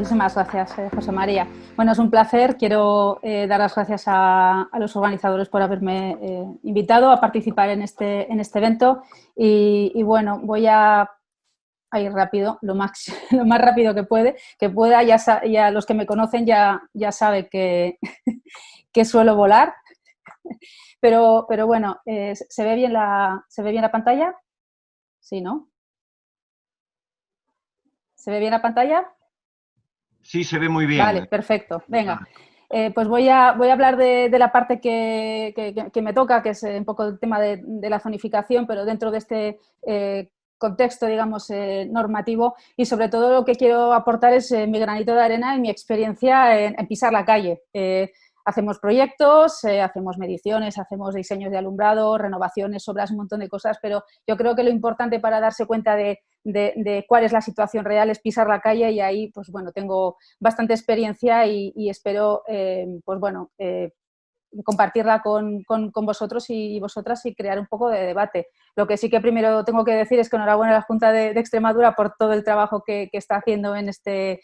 Muchísimas gracias, José María. Bueno, es un placer. Quiero dar las gracias a los organizadores por haberme invitado a participar en este evento. Y bueno, voy a ir rápido, lo más rápido que pueda. Ya los que me conocen ya saben que, que suelo volar. Pero bueno, ¿se ve bien la pantalla? Sí, ¿no? ¿Se ve bien la pantalla? Sí, se ve muy Vale, bien. perfecto. Venga, pues voy a hablar de la parte que me toca, que es un poco el tema de la zonificación, pero dentro de este contexto, digamos, normativo, y sobre todo lo que quiero aportar es mi granito de arena y mi experiencia en pisar la calle. Hacemos proyectos, hacemos mediciones, hacemos diseños de alumbrado, renovaciones, obras, un montón de cosas, pero yo creo que lo importante para darse cuenta de cuál es la situación real es pisar la calle, y ahí, pues bueno, tengo bastante experiencia y espero, pues bueno, compartirla con vosotros y vosotras y crear un poco de debate. Lo que sí que primero tengo que decir es que enhorabuena a la Junta de Extremadura por todo el trabajo que está haciendo en este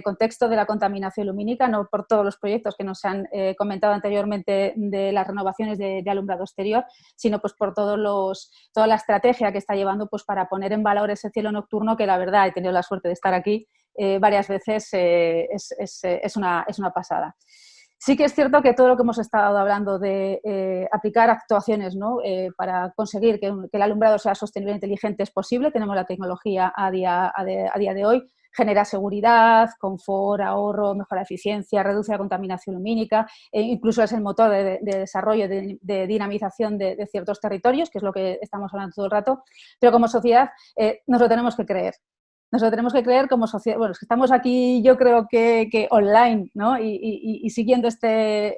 contexto de la contaminación lumínica, no por todos los proyectos que nos han comentado anteriormente de las renovaciones de alumbrado exterior, sino pues por toda la estrategia que está llevando pues para poner en valor ese cielo nocturno que, la verdad, he tenido la suerte de estar aquí varias veces, es una pasada. Sí que es cierto que todo lo que hemos estado hablando de aplicar actuaciones, ¿no? Para conseguir que el alumbrado sea sostenible e inteligente es posible. Tenemos la tecnología a día de hoy, genera seguridad, confort, ahorro, mejora eficiencia, reduce la contaminación lumínica, incluso es el motor de desarrollo, de dinamización de ciertos territorios, que es lo que estamos hablando todo el rato, pero como sociedad nos lo tenemos que creer. Nos lo tenemos que creer como sociedad. Bueno, es que estamos aquí, yo creo que online, ¿no? Y siguiendo este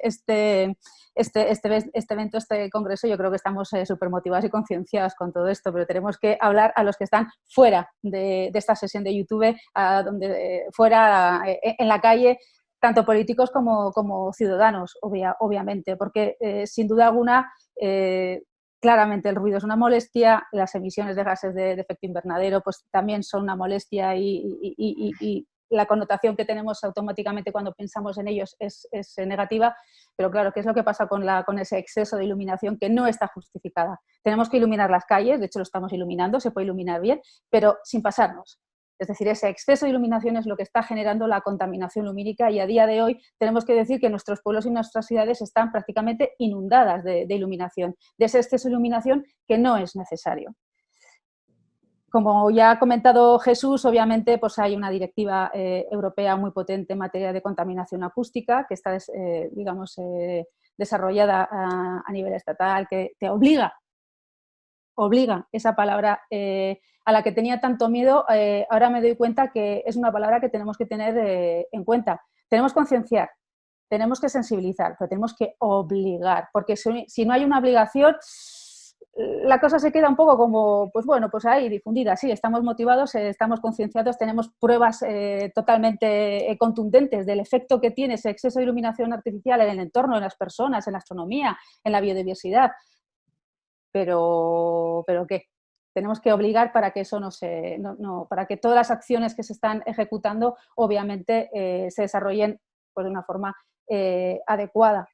evento, este congreso, yo creo que estamos súper motivados y concienciados con todo esto, pero tenemos que hablar a los que están fuera de esta sesión de YouTube, fuera en la calle, tanto políticos como ciudadanos, obviamente, porque sin duda alguna claramente el ruido es una molestia, las emisiones de gases de efecto invernadero pues también son una molestia, y la connotación que tenemos automáticamente cuando pensamos en ellos es negativa, pero claro, ¿qué es lo que pasa con ese exceso de iluminación que no está justificada? Tenemos que iluminar las calles, de hecho lo estamos iluminando, se puede iluminar bien, pero sin pasarnos. Es decir, ese exceso de iluminación es lo que está generando la contaminación lumínica, y a día de hoy tenemos que decir que nuestros pueblos y nuestras ciudades están prácticamente inundadas de iluminación, de ese exceso de iluminación que no es necesario. Como ya ha comentado Jesús, obviamente pues hay una directiva europea muy potente en materia de contaminación acústica que está, digamos, desarrollada a nivel estatal, que te obliga, esa palabra a la que tenía tanto miedo, ahora me doy cuenta que es una palabra que tenemos que tener en cuenta. Tenemos que concienciar, tenemos que sensibilizar, pero tenemos que obligar, porque si no hay una obligación, la cosa se queda un poco como, pues bueno, pues ahí difundida. Sí, estamos motivados, estamos concienciados, tenemos pruebas totalmente contundentes del efecto que tiene ese exceso de iluminación artificial en el entorno, en las personas, en la astronomía, en la biodiversidad. Pero ¿qué? Tenemos que obligar para que eso para que todas las acciones que se están ejecutando obviamente se desarrollen pues, de una forma adecuada.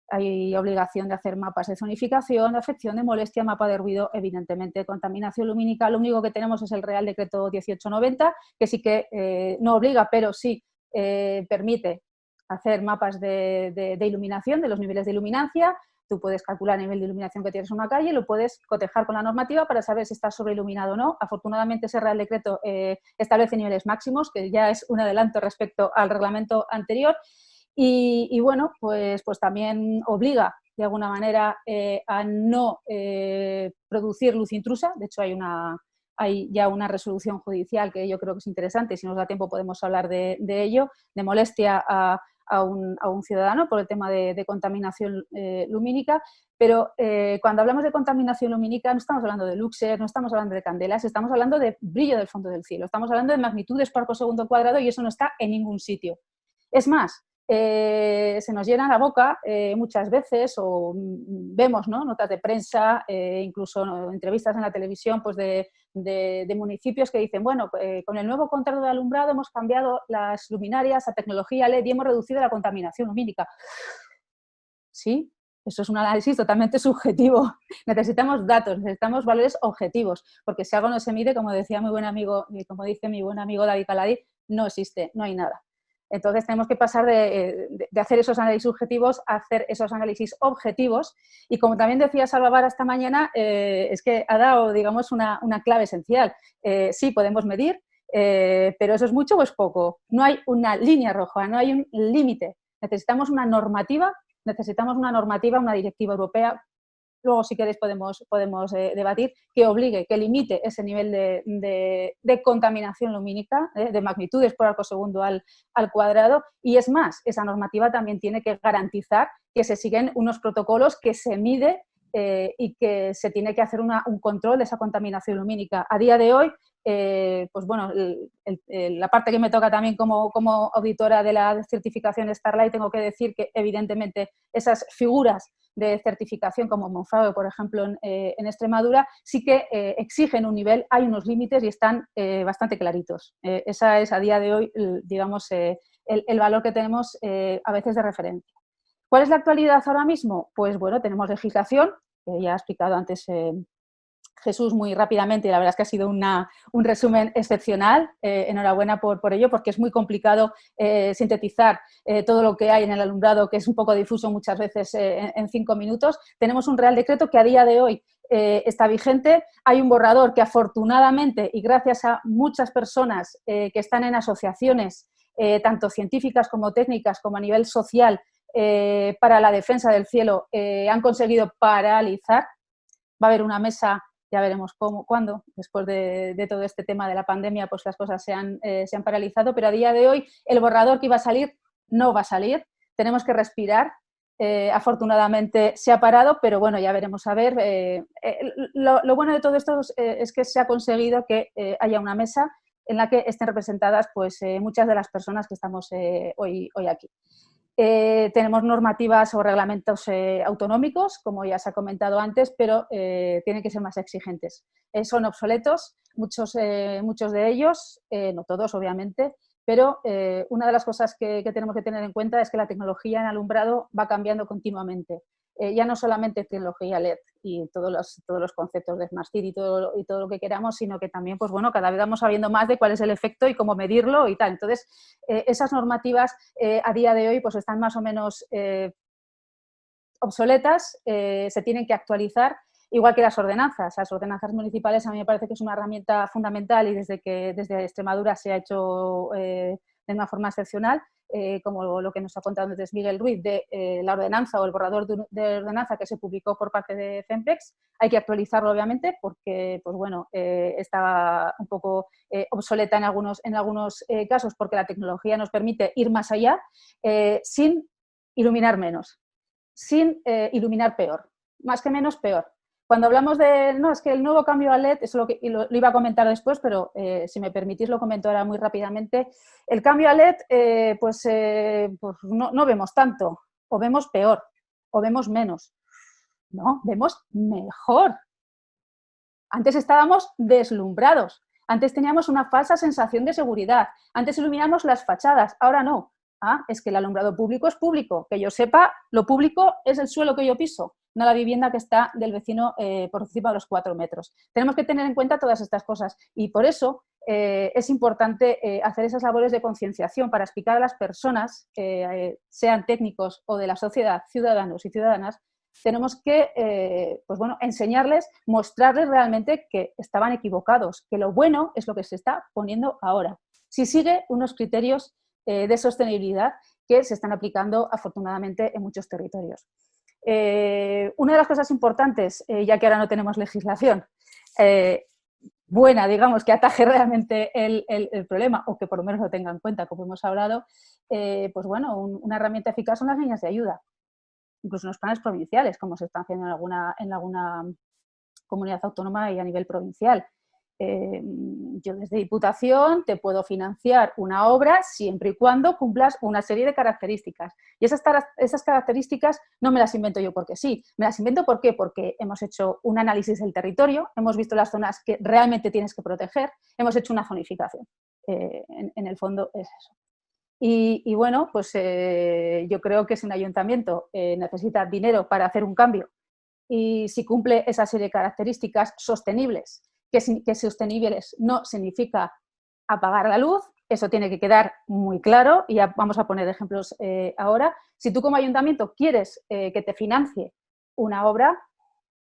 Hay obligación de hacer mapas de zonificación, de afección, de molestia, mapa de ruido, evidentemente contaminación lumínica. Lo único que tenemos es el Real Decreto 1890, que sí que no obliga, pero sí permite hacer mapas de iluminación, de los niveles de iluminancia. Tú puedes calcular el nivel de iluminación que tienes en una calle y lo puedes cotejar con la normativa para saber si está sobreiluminado o no. Afortunadamente, ese Real Decreto establece niveles máximos, que ya es un adelanto respecto al reglamento anterior. Y bueno, pues también obliga de alguna manera a no producir luz intrusa. De hecho, hay ya una resolución judicial que yo creo que es interesante, y si nos da tiempo podemos hablar de ello, de molestia a un ciudadano por el tema de contaminación lumínica. Pero cuando hablamos de contaminación lumínica no estamos hablando de luxes, no estamos hablando de candelas, estamos hablando de brillo del fondo del cielo, estamos hablando de magnitudes por segundo cuadrado, y eso no está en ningún sitio. Es más, se nos llena la boca muchas veces o vemos, ¿no?, notas de prensa, incluso entrevistas en la televisión, pues de municipios que dicen, bueno, con el nuevo contrato de alumbrado hemos cambiado las luminarias a tecnología LED y hemos reducido la contaminación lumínica. Sí, eso es un análisis totalmente subjetivo. Necesitamos datos, necesitamos valores objetivos, porque si algo no se mide, como decía mi buen amigo, como dice mi buen amigo David Caladi, no existe, no hay nada. Entonces tenemos que pasar de hacer esos análisis subjetivos a hacer esos análisis objetivos. Y como también decía Salva Vara esta mañana, es que ha dado, digamos, una clave esencial. Sí, podemos medir, pero ¿eso es mucho o es poco? No hay una línea roja, no hay un límite. Necesitamos una normativa, una directiva europea. Luego, si queréis, podemos debatir, que obligue, que limite ese nivel de contaminación lumínica, de magnitudes por arco segundo al cuadrado. Y es más, esa normativa también tiene que garantizar que se siguen unos protocolos, que se mide y que se tiene que hacer un control de esa contaminación lumínica. A día de hoy, pues bueno, la parte que me toca también como auditora de la certificación Starlight, tengo que decir que evidentemente esas figuras de certificación como Monfragüe, por ejemplo, en Extremadura, sí que exigen un nivel, hay unos límites y están bastante claritos. Esa es a día de hoy, digamos, el valor que tenemos a veces de referencia. ¿Cuál es la actualidad ahora mismo? Pues bueno, tenemos legislación, que ya ha explicado antes Jesús muy rápidamente, y la verdad es que ha sido un resumen excepcional. Enhorabuena por ello, porque es muy complicado sintetizar todo lo que hay en el alumbrado, que es un poco difuso muchas veces en 5 minutos. Tenemos un Real Decreto que a día de hoy está vigente. Hay un borrador que afortunadamente, y gracias a muchas personas que están en asociaciones, tanto científicas como técnicas, como a nivel social, para la defensa del cielo, han conseguido paralizar. Va a haber una mesa, ya veremos cuándo, después de todo este tema de la pandemia, pues las cosas se han paralizado, pero a día de hoy el borrador que iba a salir no va a salir, tenemos que respirar. Afortunadamente se ha parado, pero bueno, ya veremos a ver. Lo bueno de todo esto es que se ha conseguido que haya una mesa en la que estén representadas pues, muchas de las personas que estamos hoy aquí. Tenemos normativas o reglamentos autonómicos, como ya se ha comentado antes, pero tienen que ser más exigentes. Son obsoletos, muchos de ellos, no todos obviamente, pero una de las cosas que tenemos que tener en cuenta es que la tecnología en alumbrado va cambiando continuamente. Ya no solamente tecnología LED y todos los conceptos de Smart City y todo lo que queramos, sino que también, pues bueno, cada vez vamos sabiendo más de cuál es el efecto y cómo medirlo y tal. Entonces, esas normativas a día de hoy pues están más o menos obsoletas, se tienen que actualizar, igual que las ordenanzas. Las ordenanzas municipales a mí me parece que es una herramienta fundamental y desde Extremadura se ha hecho de una forma excepcional. Como lo que nos ha contado antes Miguel Ruiz, de la ordenanza o el borrador de ordenanza que se publicó por parte de CEMPEX. Hay que actualizarlo, obviamente, porque pues bueno, está un poco obsoleta en algunos casos, porque la tecnología nos permite ir más allá sin iluminar menos, sin iluminar peor. Más que menos, peor. Cuando hablamos de, no, es que el nuevo cambio a LED, eso lo iba a comentar después, pero si me permitís lo comento ahora muy rápidamente. El cambio a LED, pues no vemos tanto, o vemos peor, o vemos menos. No, vemos mejor. Antes estábamos deslumbrados, antes teníamos una falsa sensación de seguridad, antes iluminamos las fachadas, ahora no. Ah, es que el alumbrado público es público. Que yo sepa, lo público es el suelo que yo piso, no la vivienda que está del vecino por encima de los 4 metros. Tenemos que tener en cuenta todas estas cosas y por eso es importante hacer esas labores de concienciación para explicar a las personas, sean técnicos o de la sociedad, ciudadanos y ciudadanas. Tenemos que pues bueno, enseñarles, mostrarles realmente que estaban equivocados, que lo bueno es lo que se está poniendo ahora. Si sigue unos criterios de sostenibilidad que se están aplicando afortunadamente en muchos territorios. Una de las cosas importantes, ya que ahora no tenemos legislación buena, digamos, que ataje realmente el problema o que por lo menos lo tenga en cuenta, como hemos hablado, pues bueno, una herramienta eficaz son las líneas de ayuda, incluso en los planes provinciales, como se están haciendo en alguna comunidad autónoma y a nivel provincial. yo desde Diputación te puedo financiar una obra siempre y cuando cumplas una serie de características. Y esas características no me las invento yo porque sí. Me las invento ¿por qué? Porque hemos hecho un análisis del territorio, hemos visto las zonas que realmente tienes que proteger, hemos hecho una zonificación. En el fondo es eso. Y bueno, pues yo creo que si un ayuntamiento necesita dinero para hacer un cambio y si cumple esa serie de características sostenibles, que sostenibles no significa apagar la luz, eso tiene que quedar muy claro y ya vamos a poner ejemplos ahora. Si tú como ayuntamiento quieres que te financie una obra,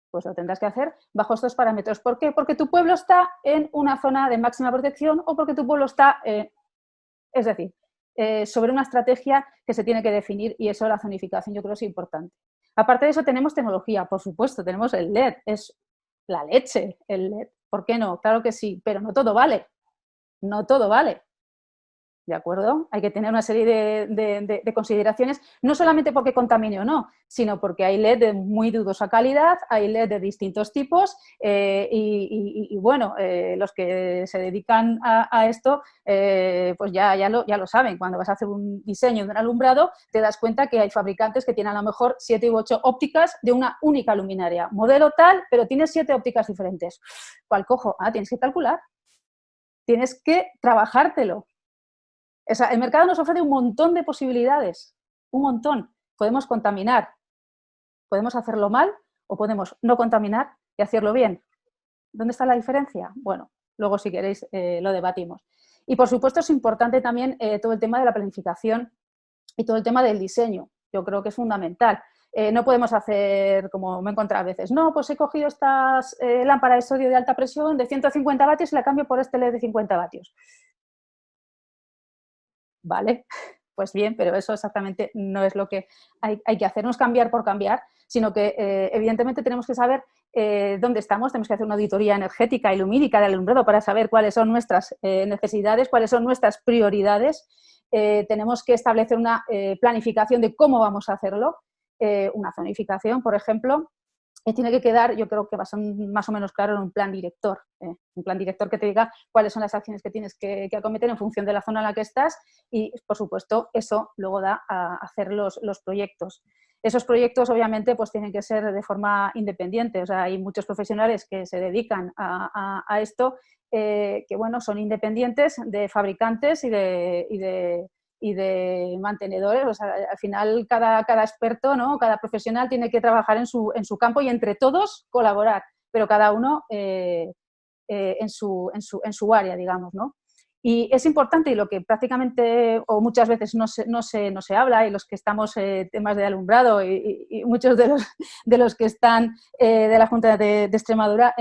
pues lo tendrás que hacer bajo estos parámetros. ¿Por qué? Porque tu pueblo está en una zona de máxima protección o porque tu pueblo está, es decir, sobre una estrategia que se tiene que definir y eso la zonificación yo creo es importante. Aparte de eso tenemos tecnología, por supuesto, tenemos el LED, es la leche el LED. ¿Por qué no? Claro que sí, pero no todo vale, no todo vale. ¿De acuerdo? Hay que tener una serie de consideraciones, no solamente porque contamine o no, sino porque hay LED de muy dudosa calidad, hay LED de distintos tipos y bueno, los que se dedican a esto, pues ya lo saben. Cuando vas a hacer un diseño de un alumbrado, te das cuenta que hay fabricantes que tienen a lo mejor 7 u 8 ópticas de una única luminaria. Modelo tal, pero tienes 7 ópticas diferentes. ¿Cuál cojo? Tienes que calcular, tienes que trabajártelo. O sea, el mercado nos ofrece un montón de posibilidades, un montón. Podemos contaminar, podemos hacerlo mal o podemos no contaminar y hacerlo bien. ¿Dónde está la diferencia? Bueno, luego si queréis lo debatimos. Y por supuesto es importante también todo el tema de la planificación y todo el tema del diseño. Yo creo que es fundamental. No podemos hacer, como me he encontrado a veces, no, pues he cogido estas lámparas de sodio de alta presión de 150 vatios y la cambio por este LED de 50 vatios. ¿Vale? Pues bien, pero eso exactamente no es lo que hay que hacer, no es cambiar por cambiar, sino que evidentemente tenemos que saber dónde estamos, tenemos que hacer una auditoría energética y lumínica del alumbrado para saber cuáles son nuestras necesidades, cuáles son nuestras prioridades, tenemos que establecer una planificación de cómo vamos a hacerlo, una zonificación, por ejemplo, y tiene que quedar, yo creo que más o menos claro en un plan director que te diga cuáles son las acciones que tienes que acometer en función de la zona en la que estás y, por supuesto, eso luego da a hacer los proyectos. Esos proyectos, obviamente, pues tienen que ser de forma independiente. O sea, hay muchos profesionales que se dedican a esto que, bueno, son independientes de fabricantes y de mantenedores. O sea, al final cada experto, ¿no? Cada profesional tiene que trabajar en su campo y entre todos colaborar, pero cada uno en su área, digamos, ¿no? Y es importante y lo que prácticamente o muchas veces no se habla y los que estamos temas de alumbrado y muchos de los que están de la Junta de Extremadura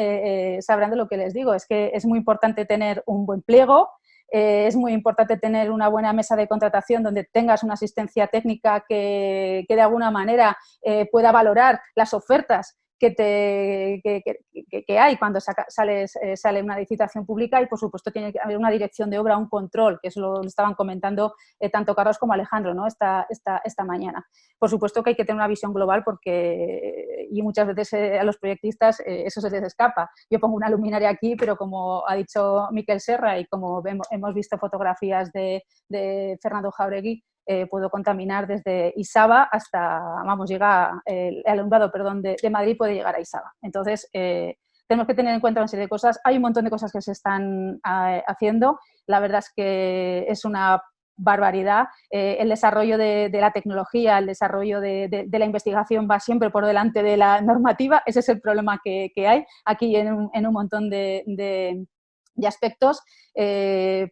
sabrán de lo que les digo. Es que es muy importante tener un buen pliego, es muy importante tener una buena mesa de contratación donde tengas una asistencia técnica que de alguna manera pueda valorar las ofertas que hay cuando sale una licitación pública y, por supuesto, tiene que haber una dirección de obra, un control, que eso lo estaban comentando tanto Carlos como Alejandro, ¿no? esta mañana. Por supuesto que hay que tener una visión global porque, y muchas veces a los proyectistas eso se les escapa. Yo pongo una luminaria aquí, pero como ha dicho Miquel Serra y como hemos visto fotografías de Fernando Jauregui, puedo contaminar desde Isaba hasta, llega el alumbrado, de Madrid puede llegar a Isaba. Entonces, tenemos que tener en cuenta una serie de cosas. Hay un montón de cosas que se están haciendo. La verdad es que es una barbaridad. El desarrollo de la tecnología, el desarrollo de la investigación va siempre por delante de la normativa. Ese es el problema que hay aquí en un montón de aspectos.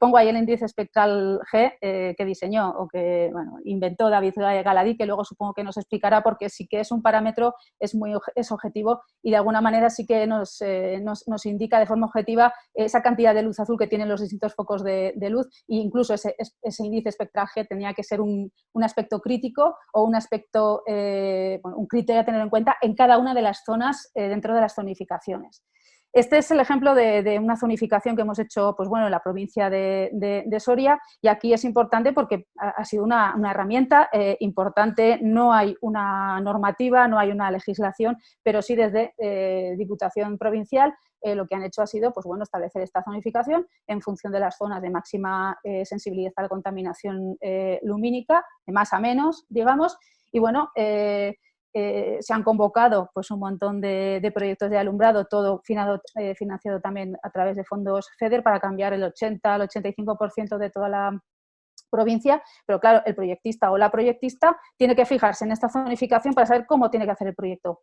Pongo ahí el índice espectral G que diseñó o que inventó David Galadí, que luego supongo que nos explicará porque sí que es un parámetro, es objetivo y de alguna manera sí que nos indica de forma objetiva esa cantidad de luz azul que tienen los distintos focos de luz e incluso ese índice espectral G tenía que ser un aspecto crítico o un aspecto, un criterio a tener en cuenta en cada una de las zonas dentro de las zonificaciones. Este es el ejemplo de una zonificación que hemos hecho pues bueno, en la provincia de Soria, y aquí es importante porque ha sido una herramienta importante. No hay una normativa, no hay una legislación, pero sí desde Diputación Provincial lo que han hecho ha sido pues bueno, establecer esta zonificación en función de las zonas de máxima sensibilidad a la contaminación lumínica, de más a menos, digamos, y bueno, se han convocado pues, un montón de proyectos de alumbrado, todo financiado también a través de fondos FEDER para cambiar el 80 al 85% de toda la provincia, pero claro, el proyectista o la proyectista tiene que fijarse en esta zonificación para saber cómo tiene que hacer el proyecto.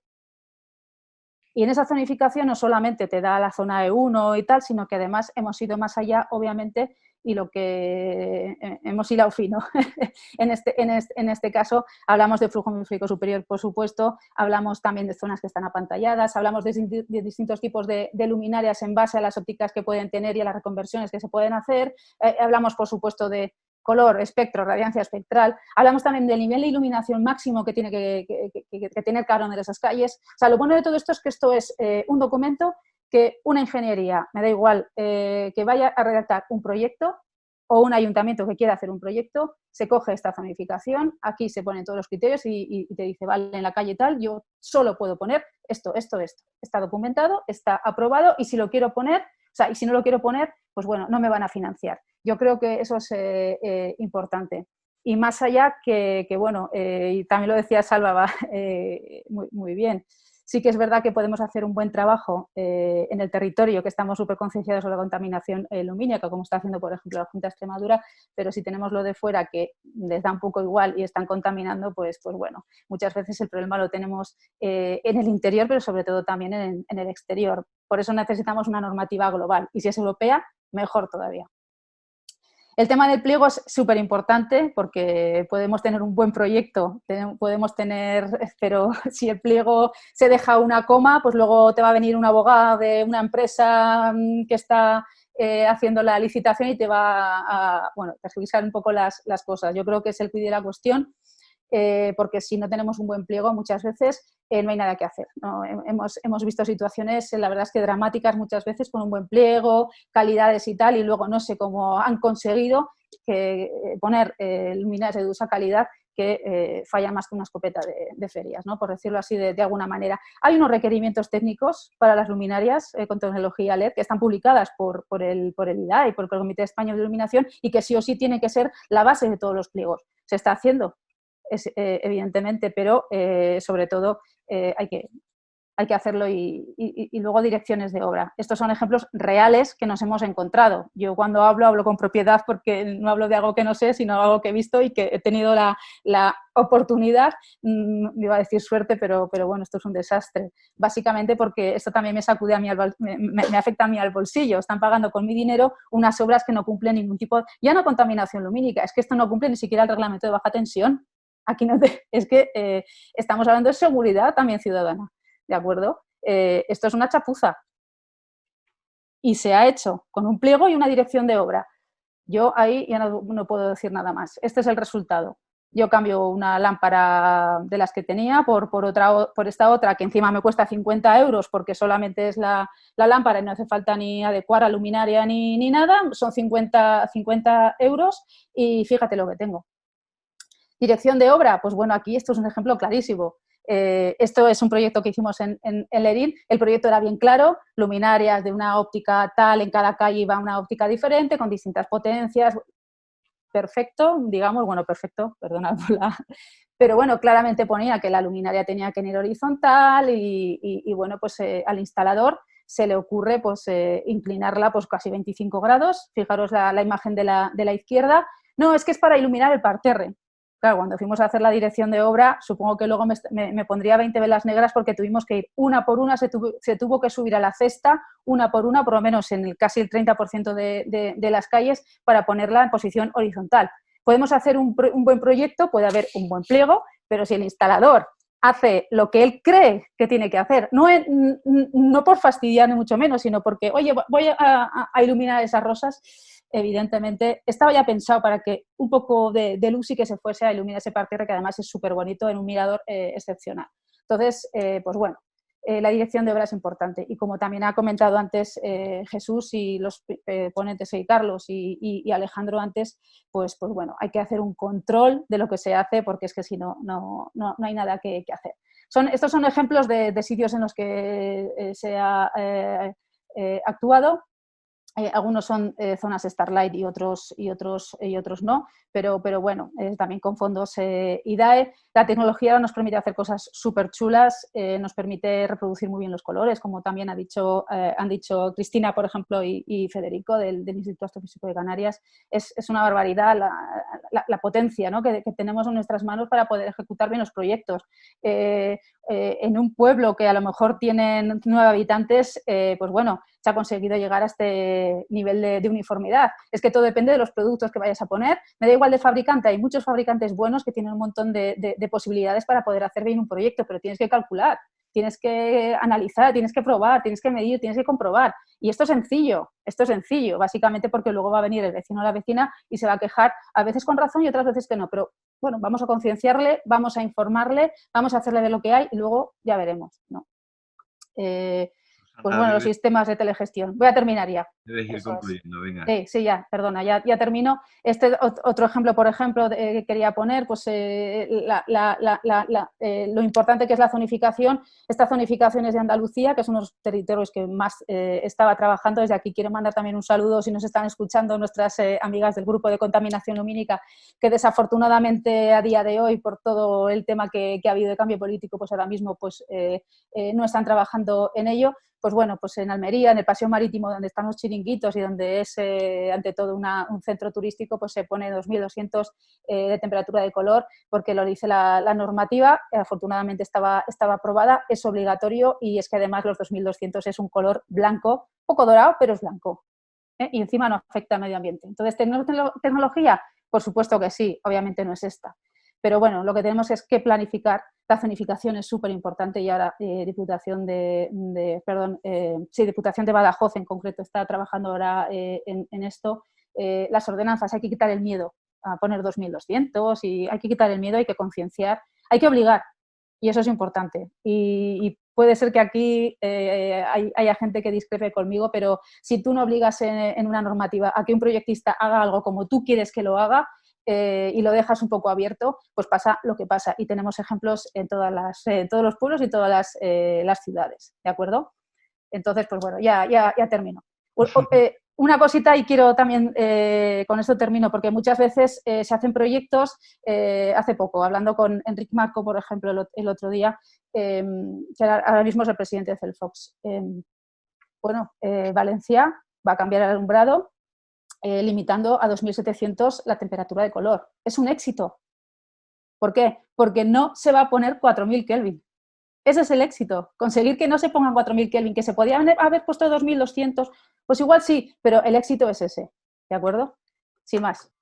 Y en esa zonificación no solamente te da la zona E1 y tal, sino que además hemos ido más allá, obviamente, y lo que hemos hilado fino. en este caso hablamos de flujo atmosférico superior, por supuesto, hablamos también de zonas que están apantalladas, hablamos de distintos tipos de luminarias en base a las ópticas que pueden tener y a las reconversiones que se pueden hacer, hablamos, por supuesto, de color, espectro, radiancia espectral. Hablamos también del nivel de iluminación máximo que tiene que tener cada una de esas calles. O sea, lo bueno de todo esto es que esto es un documento que una ingeniería, me da igual, que vaya a redactar un proyecto o un ayuntamiento que quiera hacer un proyecto, se coge esta zonificación, aquí se ponen todos los criterios y te dice, vale, en la calle tal, yo solo puedo poner esto. Está documentado, está aprobado y si lo quiero poner, o sea, y si no lo quiero poner, pues bueno, no me van a financiar. Yo creo que eso es importante. Y más allá que bueno, y también lo decía Salva muy bien, sí que es verdad que podemos hacer un buen trabajo en el territorio, que estamos súper concienciados sobre la contaminación lumínica, como está haciendo, por ejemplo, la Junta de Extremadura, pero si tenemos lo de fuera que les da un poco igual y están contaminando, pues bueno, muchas veces el problema lo tenemos en el interior, pero sobre todo también en el exterior. Por eso necesitamos una normativa global y si es europea, mejor todavía. El tema del pliego es súper importante porque podemos tener un buen proyecto, pero si el pliego se deja una coma, pues luego te va a venir un abogado de una empresa que está haciendo la licitación y te va a perjudicar un poco las cosas. Yo creo que es el quid de la cuestión. Porque si no tenemos un buen pliego muchas veces no hay nada que hacer, ¿no? Hemos visto situaciones, la verdad es que dramáticas muchas veces con un buen pliego, calidades y tal, y luego no sé cómo han conseguido poner luminarias de dudosa calidad que fallan más que una escopeta de ferias, ¿no? Por decirlo así de alguna manera. Hay unos requerimientos técnicos para las luminarias con tecnología LED que están publicadas por el IDAE y por el Comité Español de Iluminación y que sí o sí tienen que ser la base de todos los pliegos. Se está haciendo, evidentemente, pero sobre todo hay que hacerlo y luego direcciones de obra. Estos son ejemplos reales que nos hemos encontrado. Yo cuando hablo con propiedad porque no hablo de algo que no sé, sino algo que he visto y que he tenido la oportunidad, me iba a decir suerte, pero bueno, esto es un desastre. Básicamente porque esto también me sacude a mí, me afecta a mí al bolsillo. Están pagando con mi dinero unas obras que no cumplen ningún tipo, ya no contaminación lumínica, es que esto no cumple ni siquiera el reglamento de baja tensión. Aquí es que estamos hablando de seguridad también ciudadana, ¿de acuerdo? Esto es una chapuza y se ha hecho con un pliego y una dirección de obra. Yo ahí ya no puedo decir nada más. Este es el resultado. Yo cambio una lámpara de las que tenía por esta otra que encima me cuesta 50 euros porque solamente es la lámpara y no hace falta ni adecuar a luminaria ni nada. Son 50 euros y fíjate lo que tengo. Dirección de obra, pues bueno, aquí esto es un ejemplo clarísimo. Esto es un proyecto que hicimos en Lerín. El proyecto era bien claro, luminarias de una óptica tal, en cada calle iba una óptica diferente, con distintas potencias. Perfecto, digamos, bueno, perfecto, perdonad por la... Pero bueno, claramente ponía que la luminaria tenía que ir horizontal y bueno, pues al instalador se le ocurre pues inclinarla pues casi 25 grados. Fijaros la imagen de la izquierda. No, es que es para iluminar el parterre. Claro, cuando fuimos a hacer la dirección de obra, supongo que luego me pondría 20 velas negras porque tuvimos que ir una por una, se tuvo que subir a la cesta, una por una, por lo menos en casi el 30% de las calles, para ponerla en posición horizontal. Podemos hacer un buen proyecto, puede haber un buen pliego, pero si el instalador hace lo que él cree que tiene que hacer, no por fastidiar ni mucho menos, sino porque, oye, voy a iluminar esas rosas, evidentemente estaba ya pensado para que un poco de luz y que se fuese a iluminar ese parterre, que además es súper bonito en un mirador excepcional. Entonces, pues bueno, la dirección de obra es importante. Y como también ha comentado antes Jesús y los ponentes, Carlos y Alejandro antes, pues bueno, hay que hacer un control de lo que se hace, porque es que si no, no hay nada que hacer. Estos son ejemplos de sitios en los que se ha actuado. Algunos son zonas Starlight y otros no, pero bueno, también con fondos IDAE. La tecnología nos permite hacer cosas súper chulas, nos permite reproducir muy bien los colores, como también han dicho Cristina, por ejemplo, y Federico del Instituto Astrofísico de Canarias. Es una barbaridad la potencia, ¿no?, que tenemos en nuestras manos para poder ejecutar bien los proyectos. En un pueblo que a lo mejor tienen 9 habitantes, pues bueno, se ha conseguido llegar a este nivel de uniformidad. Es que todo depende de los productos que vayas a poner. Me da igual de fabricante, hay muchos fabricantes buenos que tienen un montón de posibilidades para poder hacer bien un proyecto, pero tienes que calcular, tienes que analizar, tienes que probar, tienes que medir, tienes que comprobar. Y esto es sencillo, básicamente porque luego va a venir el vecino o la vecina y se va a quejar, a veces con razón y otras veces que no, pero bueno, vamos a concienciarle, vamos a informarle, vamos a hacerle ver lo que hay y luego ya veremos, ¿no? Pues bueno, los sistemas de telegestión. Voy a terminar ya. Debes ir concluyendo, venga. Sí, ya, perdona, ya termino. Este otro ejemplo, por ejemplo, que quería poner, pues lo importante que es la zonificación. Esta zonificación es de Andalucía, que es uno de los territorios que más estaba trabajando. Desde aquí quiero mandar también un saludo, si nos están escuchando, nuestras amigas del grupo de contaminación lumínica, que desafortunadamente a día de hoy, por todo el tema que ha habido de cambio político, pues ahora mismo pues, no están trabajando en ello. Pues bueno, pues en Almería, en el Paseo Marítimo, donde están los chiringuitos y donde es ante todo un centro turístico, pues se pone 2200 de temperatura de color, porque lo dice la normativa. Afortunadamente estaba aprobada, es obligatorio, y es que además los 2200 es un color blanco, poco dorado, pero es blanco, y encima no afecta al medio ambiente. Entonces, ¿tecnología? Por supuesto que sí, obviamente no es esta. Pero bueno, lo que tenemos es que planificar. La zonificación es súper importante y ahora Diputación de Badajoz en concreto está trabajando ahora en esto. Las ordenanzas, hay que quitar el miedo a poner 2200 y hay que quitar el miedo, hay que concienciar, hay que obligar, y eso es importante. Y puede ser que aquí haya gente que discrepe conmigo, pero si tú no obligas en una normativa a que un proyectista haga algo como tú quieres que lo haga, y lo dejas un poco abierto, pues pasa lo que pasa. Y tenemos ejemplos en todos los pueblos y todas las ciudades, ¿de acuerdo? Entonces, pues bueno, ya termino. Una cosita, y quiero también, con esto termino, porque muchas veces se hacen proyectos, hace poco, hablando con Enric Marco, por ejemplo, el otro día, que ahora mismo es el presidente de Cellfox. Valencia va a cambiar el alumbrado, limitando a 2700 la temperatura de color. Es un éxito. ¿Por qué? Porque no se va a poner 4000 Kelvin. Ese es el éxito, conseguir que no se pongan 4000 Kelvin, que se podían haber puesto 2200, pues igual sí, pero el éxito es ese, ¿de acuerdo? Sin más.